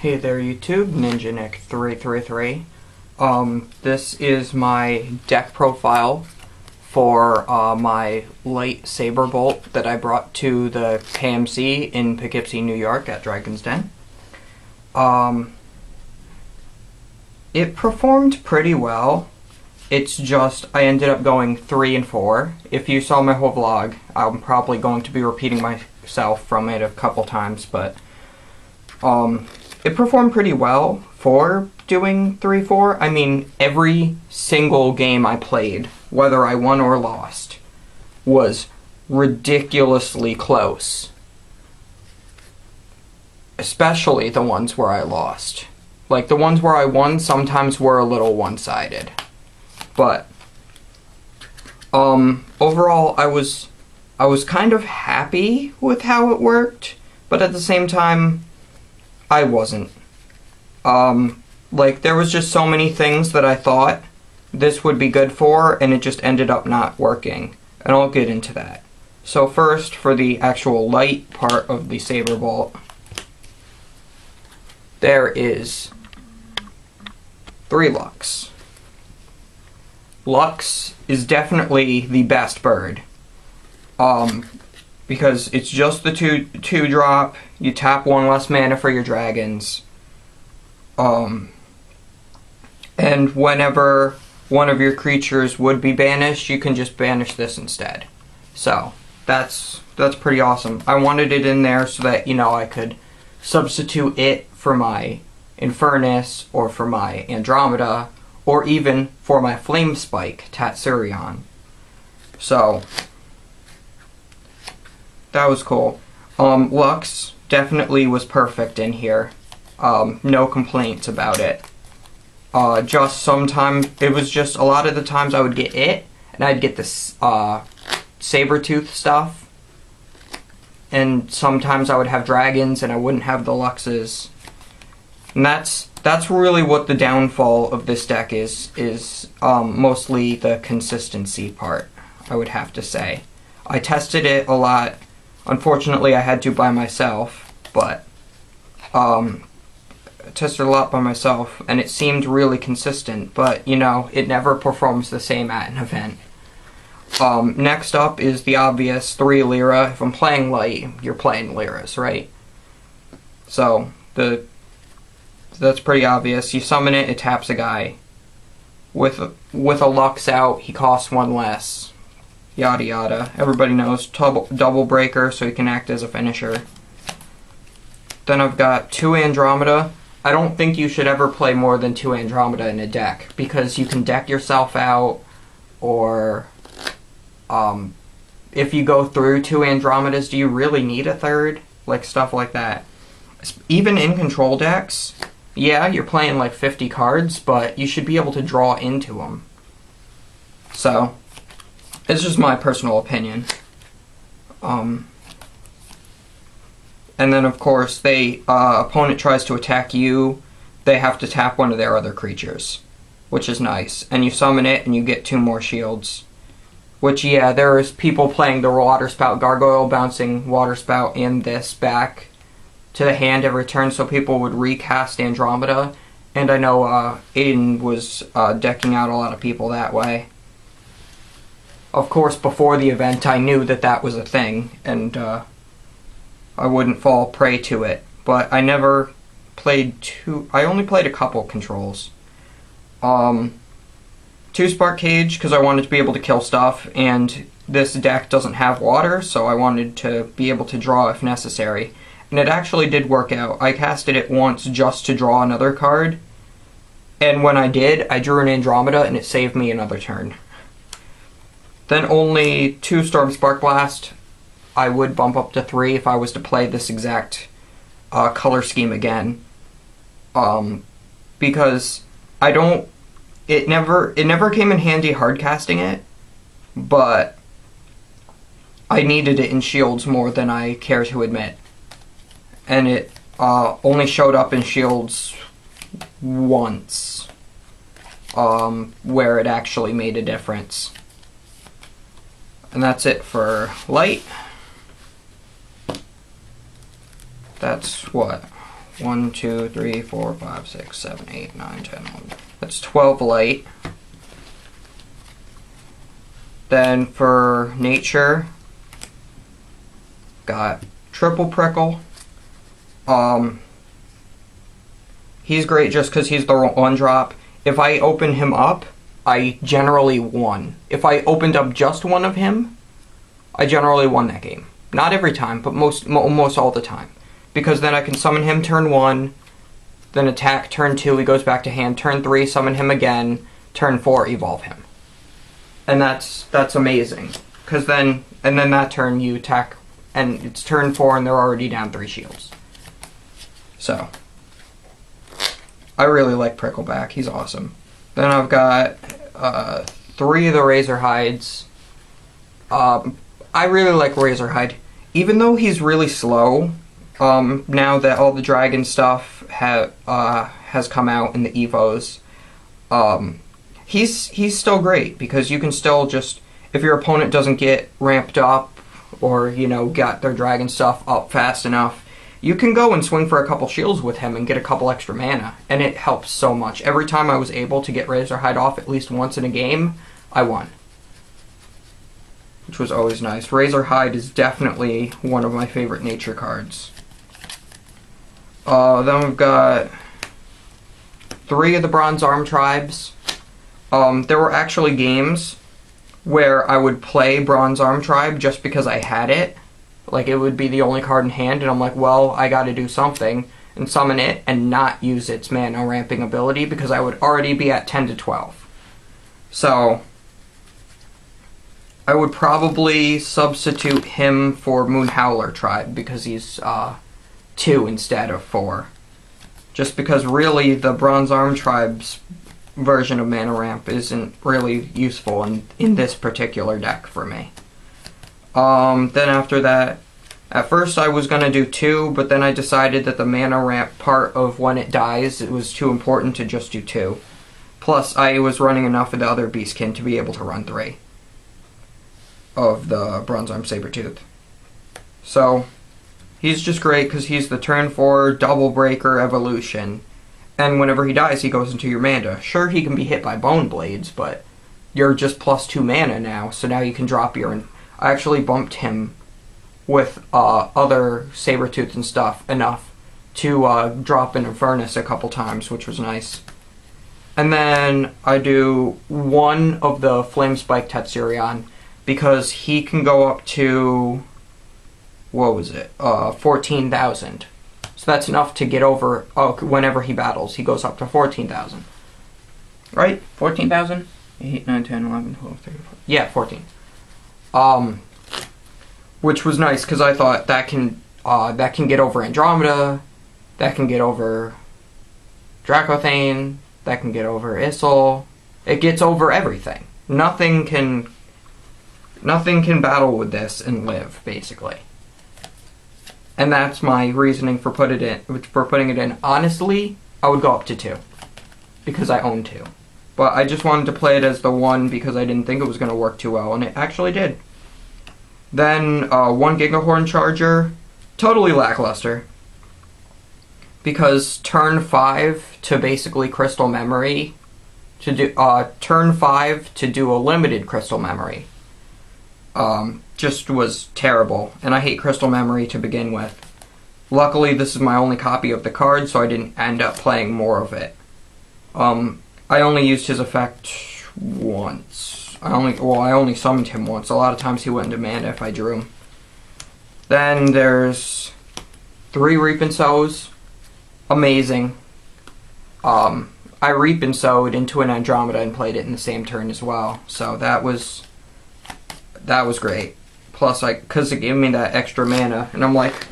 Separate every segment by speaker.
Speaker 1: Hey there YouTube, Ninja Nick 333. This is my deck profile for my light SaberBolt that I brought to the KMC in Poughkeepsie, New York at Dragon's Den. It performed pretty well. It's just I ended up going 3 and 4. If you saw my whole vlog, I'm probably going to be repeating myself from it a couple times, but it performed pretty well for doing 3-4. I mean, every single game I played, whether I won or lost, was ridiculously close. Especially the ones where I lost. Like, the ones where I won sometimes were a little one-sided. But, overall, I was kind of happy with how it worked, but at the same time, I wasn't. Like, there was just so many things that I thought this would be good for, and it just ended up not working. And I'll get into that. So first, for the actual light part of the SaberBolt, there is 3 Lux. Lux is definitely the best bird. Because it's just the 2 drop, you tap 1 less mana for your dragons. And whenever one of your creatures would be banished, you can just banish this instead. So, that's pretty awesome. I wanted it in there so that, you know, I could substitute it for my Infernus, or for my Andromeda, or even for my Flame Spike, Tatsurion. So, that was cool. Lux definitely was perfect in here. No complaints about it. Just sometimes, it was just a lot of the times I would get it, and I'd get this, Sabertooth stuff. And sometimes I would have dragons, and I wouldn't have the Luxes. And that's really what the downfall of this deck is mostly the consistency part, I would have to say. I tested it a lot. Unfortunately, I had to by myself, but I tested a lot by myself, and it seemed really consistent, but, you know, it never performs the same at an event. Next up is the obvious 3 Lyra. If I'm playing light, you're playing Lyras, right? So, that's pretty obvious. You summon it, it taps a guy. With a Lux out, he costs 1 less. Yada yada. Everybody knows. Double breaker, so he can act as a finisher. Then I've got 2 Andromeda. I don't think you should ever play more than 2 Andromeda in a deck, because you can deck yourself out, or if you go through 2 Andromedas, do you really need a third? Like, stuff like that. Even in control decks, yeah, you're playing like 50 cards, but you should be able to draw into them. So, it's just my personal opinion. And then, of course, opponent tries to attack you, they have to tap one of their other creatures, which is nice. And you summon it, and you get 2 more shields. Which, yeah, there's people playing the Water Spout Gargoyle, bouncing Water Spout and this back to the hand every turn, so people would recast Andromeda. And I know Aiden was decking out a lot of people that way. Of course, before the event, I knew that that was a thing, and I wouldn't fall prey to it. But I never played I only played a couple controls. 2 Spark Cage, because I wanted to be able to kill stuff, and this deck doesn't have water, so I wanted to be able to draw if necessary. And it actually did work out. I casted it once just to draw another card, and when I did, I drew an Andromeda, and it saved me another turn. Then only 2 Storm Spark Blast. I would bump up to 3 if I was to play this exact color scheme again. Because it never came in handy hard casting it, but I needed it in shields more than I care to admit. And it only showed up in shields once, where it actually made a difference. And that's it for light. That's what, 1, 2, 3, 4, 5, 6, 7, 8, 9, 10, 11. That's 12 light. Then for nature, got triple prickle. He's great just because he's the one drop. If I open him up, I generally won. If I opened up just one of him, I generally won that game. Not every time, but almost all the time. Because then I can summon him turn 1, then attack turn 2, he goes back to hand, turn 3, summon him again, turn 4, evolve him. And that's amazing. Because then that turn you attack, and it's turn 4 and they're already down 3 shields. So, I really like Prickleback, he's awesome. Then I've got 3 of the Razor Hides. I really like Razorhide. Even though he's really slow, now that all the dragon stuff has come out in the Evos, he's still great because you can still just, if your opponent doesn't get ramped up or, you know, got their dragon stuff up fast enough, you can go and swing for a couple shields with him and get a couple extra mana, and it helps so much. Every time I was able to get Razorhide off at least once in a game, I won. Which was always nice. Razorhide is definitely one of my favorite nature cards. Then we've got 3 of the Bronze Arm Tribes. There were actually games where I would play Bronze Arm Tribe just because I had it. Like, it would be the only card in hand, and I'm like, well, I gotta do something, and summon it, and not use its mana ramping ability, because I would already be at 10 to 12. So, I would probably substitute him for Moon Howler Tribe, because he's 2 instead of 4. Just because really the Bronze Arm Tribe's version of mana ramp isn't really useful in this particular deck for me. Then after that, at first I was going to do 2, but then I decided that the mana ramp part of when it dies, it was too important to just do 2. Plus, I was running enough of the other Beastkin to be able to run 3 of the Bronze Arm Sabertooth. So, he's just great because he's the turn 4 double breaker evolution. And whenever he dies, he goes into your mana. Sure, he can be hit by Bone Blades, but you're just +2 mana now, so now you can drop your... I actually bumped him with other Sabertooth and stuff enough to drop an Infernus a couple times, which was nice. And then I do 1 of the Flame Spike Tetsurion, because he can go up to, what was it, 14,000. So that's enough to get over, whenever he battles, he goes up to 14,000. Right? 14,000? 8, 9, 10, 11, 12, 13, 14. Yeah, 14. Which was nice because I thought that can get over Andromeda, that can get over Dracothane, that can get over Issel. It gets over everything. Nothing can battle with this and live, basically. And that's my reasoning for putting it in. Honestly, I would go up to 2 because I own 2. But I just wanted to play it as the 1 because I didn't think it was going to work too well, and it actually did. Then 1 Gigahorn Charger, totally lackluster. Because turn 5 to basically Crystal Memory, to do turn 5 to do a limited Crystal Memory, just was terrible, and I hate Crystal Memory to begin with. Luckily, this is my only copy of the card, so I didn't end up playing more of it. I only used his effect once. I only summoned him once. A lot of times he went into mana if I drew him. Then there's 3 Reap and Sows. Amazing. I Reap and Sowed into an Andromeda and played it in the same turn as well. So that was great. Plus, because it gave me that extra mana, and I'm like,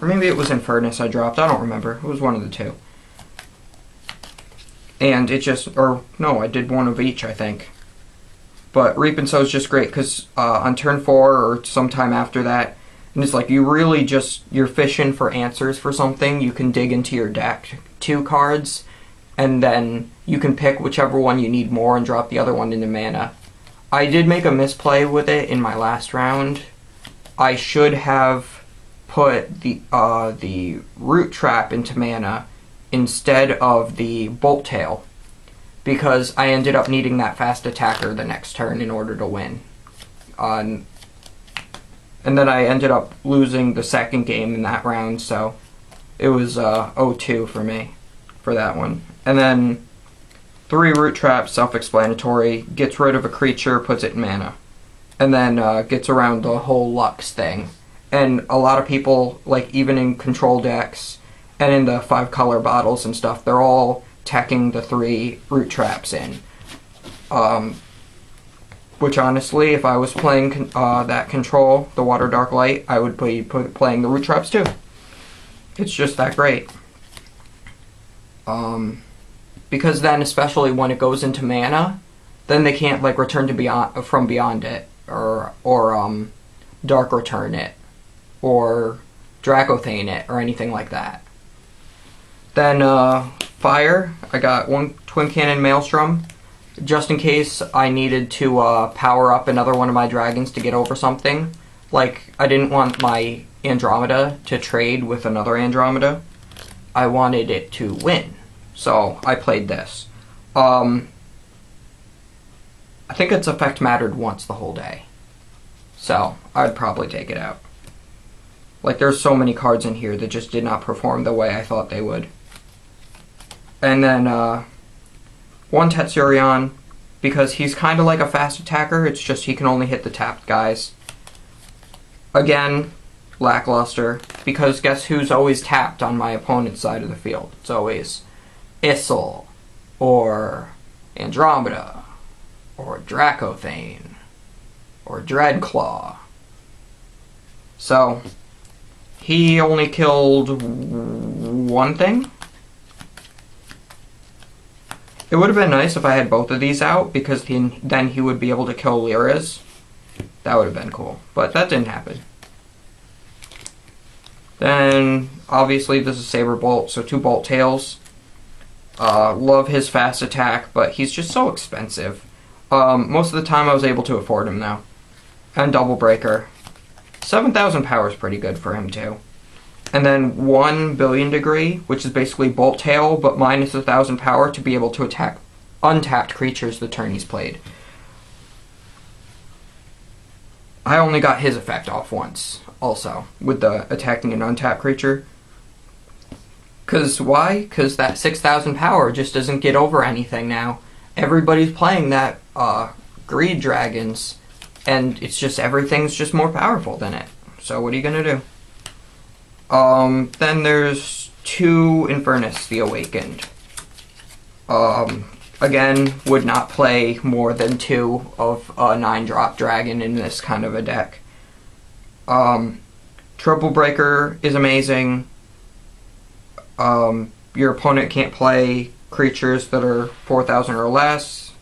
Speaker 1: or maybe it was Infernus I dropped. I don't remember. It was one of the 2. And it just, or no, I did 1 of each, I think. But Reap and Sow is just great because on turn 4 or sometime after that, and it's like you're fishing for answers for something. You can dig into your deck 2 cards, and then you can pick whichever one you need more and drop the other one into mana. I did make a misplay with it in my last round. I should have put the root trap into mana instead of the bolt tail, because I ended up needing that fast attacker the next turn in order to win. And then I ended up losing the second game in that round, so it was 0-2 for me for that one. And then 3 root traps, self-explanatory, gets rid of a creature, puts it in mana. And then gets around the whole Lux thing. And a lot of people, like even in control decks and in the 5-color bottles and stuff, they're all teching the 3 root traps in. Which honestly, if I was playing that control, the Water Dark Light, I would be playing the root traps too. It's just that great. Because then, especially when it goes into mana, then they can't like return to from beyond it, or Dark Return it, or Dracothane it, or anything like that. Then fire, I got 1 Twin Cannon Maelstrom, just in case I needed to power up another one of my dragons to get over something. Like, I didn't want my Andromeda to trade with another Andromeda. I wanted it to win. So, I played this. I think its effect mattered once the whole day. So, I'd probably take it out. Like, there's so many cards in here that just did not perform the way I thought they would. And then, 1 Tetsurion, because he's kind of like a fast attacker, it's just he can only hit the tapped guys. Again, lackluster, because guess who's always tapped on my opponent's side of the field? It's always Issel, or Andromeda, or Dracothane, or Dreadclaw. So, he only killed 1 thing. It would have been nice if I had both of these out, because then he would be able to kill Lyras. That would have been cool, but that didn't happen. Then, obviously, this is SaberBolt, so 2 Bolt Tails. Love his fast attack, but he's just so expensive. Most of the time I was able to afford him, though. And Double Breaker. 7,000 power is pretty good for him, too. And then 1 Billion Degree, which is basically Bolt Tail, but minus 1,000 power to be able to attack untapped creatures the turn he's played. I only got his effect off once, also, with the attacking an untapped creature. Because why? Because that 6,000 power just doesn't get over anything now. Everybody's playing that Greed Dragons, and it's just everything's just more powerful than it. So what are you going to do? Then there's 2 Infernus, the Awakened. Again, would not play more than 2 of a 9-drop dragon in this kind of a deck. Triple Breaker is amazing. Your opponent can't play creatures that are 4,000 or less.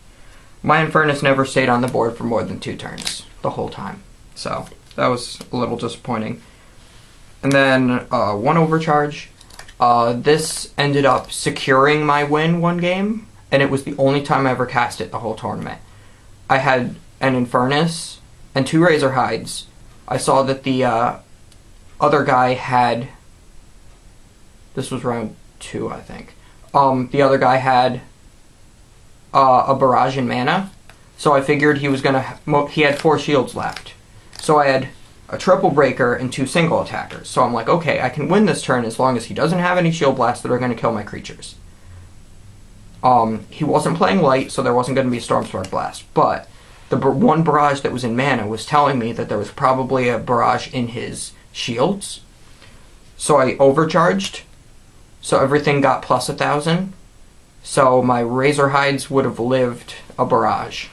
Speaker 1: My Infernus never stayed on the board for more than 2 turns the whole time. So, that was a little disappointing. And then, 1 Overcharge. This ended up securing my win one game, and it was the only time I ever cast it the whole tournament. I had an Infernus and 2 Razor Hides. I saw that the other guy had... This was round 2, I think. The other guy had a Barrage in mana, so I figured he was gonna... he had 4 shields left. So I had a Triple Breaker and 2 single attackers. So I'm like, okay, I can win this turn as long as he doesn't have any shield blasts that are going to kill my creatures. He wasn't playing light, so there wasn't going to be a Stormspark Blast. But the 1 barrage that was in mana was telling me that there was probably a barrage in his shields. So I overcharged. So everything got plus 1,000. So my Razor Hides would have lived a barrage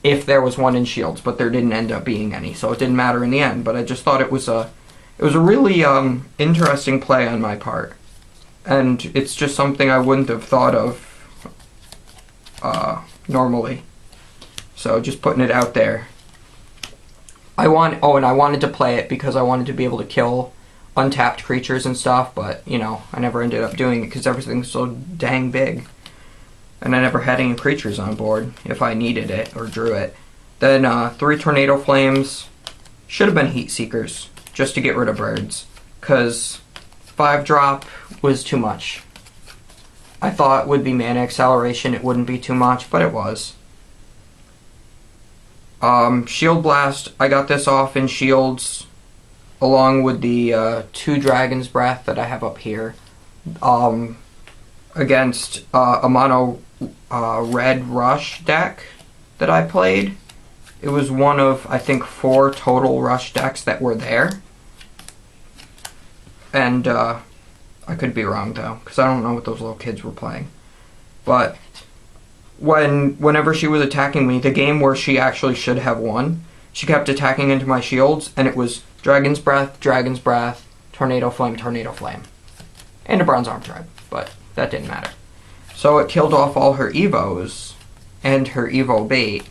Speaker 1: if there was 1 in shields, but there didn't end up being any, so it didn't matter in the end. But I just thought it was a really interesting play on my part, and it's just something I wouldn't have thought of normally. So just putting it out there. And I wanted to play it because I wanted to be able to kill untapped creatures and stuff, but you know, I never ended up doing it because everything's so dang big. And I never had any creatures on board if I needed it or drew it. Then 3 Tornado Flames. Should have been Heat Seekers, just to get rid of birds. because 5-drop was too much. I thought it would be mana acceleration, it wouldn't be too much, but it was. Shield Blast, I got this off in Shields, along with the 2 Dragon's Breath that I have up here, against a mono red Rush deck that I played. It was one of, I think, 4 total Rush decks that were there. And, I could be wrong, though, because I don't know what those little kids were playing. But whenever she was attacking me, the game where she actually should have won, she kept attacking into my shields, and it was Dragon's Breath, Tornado Flame, and a Bronze Arm Tribe, but that didn't matter. So it killed off all her Evos and her Evo bait,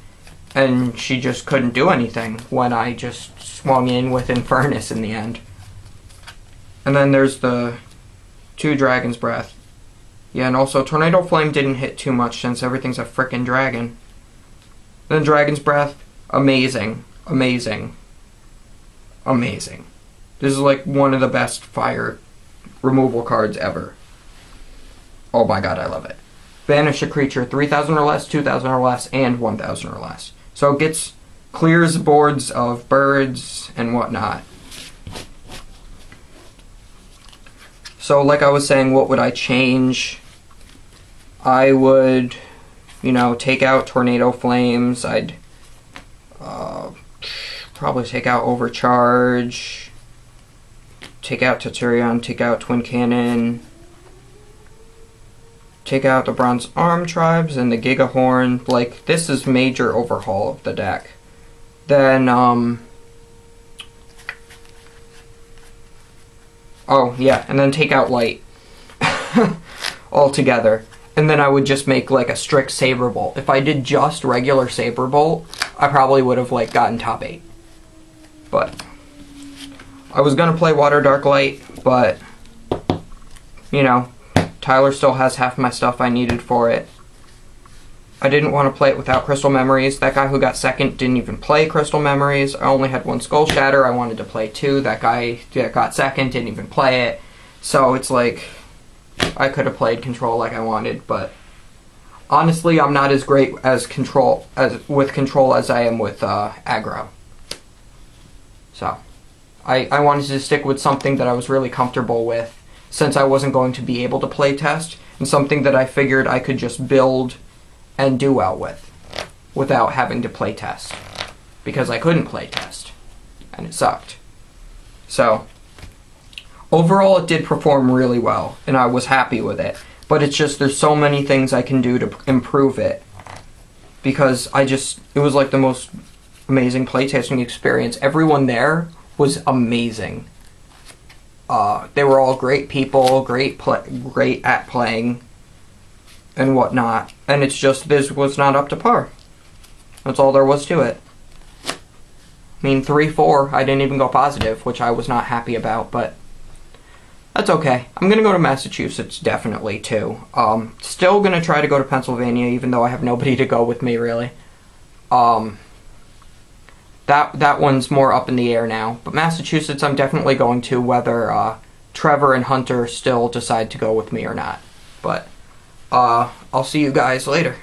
Speaker 1: and she just couldn't do anything when I just swung in with Infernus in the end. And then there's the 2 Dragon's Breath. Yeah, and also Tornado Flame didn't hit too much since everything's a frickin' dragon. Then Dragon's Breath, amazing. Amazing. Amazing. This is like one of the best fire removal cards ever. Oh my god, I love it. Banish a creature 3,000 or less, 2,000 or less, and 1,000 or less. So it clears boards of birds and whatnot. So like I was saying, what would I change? I would, take out Tornado Flames. I'd probably take out Overcharge, take out Taturion, take out Twin Cannon, take out the Bronze Arm Tribes and the Giga Horn. Like, this is major overhaul of the deck. Then, oh, yeah, and then take out Light altogether. And then I would just make, like, a strict SaberBolt. If I did just regular SaberBolt, I probably would have, like, gotten top 8. But I was going to play Water Dark Light, but, Tyler still has half my stuff I needed for it. I didn't want to play it without Crystal Memories. That guy who got second didn't even play Crystal Memories. I only had 1 Skull Shatter. I wanted to play 2. That guy that got second didn't even play it. So it's like, I could have played Control like I wanted, but honestly, I'm not as great with Control as I am with Aggro. So I wanted to stick with something that I was really comfortable with, since I wasn't going to be able to play test, and something that I figured I could just build and do well with, without having to play test, because I couldn't play test, and it sucked. So overall, it did perform really well, and I was happy with it. But it's just, there's so many things I can do to improve it, because it was like the most amazing playtesting experience. Everyone there was amazing. They were all great people, great at playing, and whatnot. And it's just, this was not up to par. That's all there was to it. I mean, 3-4, I didn't even go positive, which I was not happy about, but that's okay. I'm going to go to Massachusetts, definitely, too. Still going to try to go to Pennsylvania, even though I have nobody to go with me, really. That one's more up in the air now. But Massachusetts, I'm definitely going to, whether Trevor and Hunter still decide to go with me or not. But I'll see you guys later.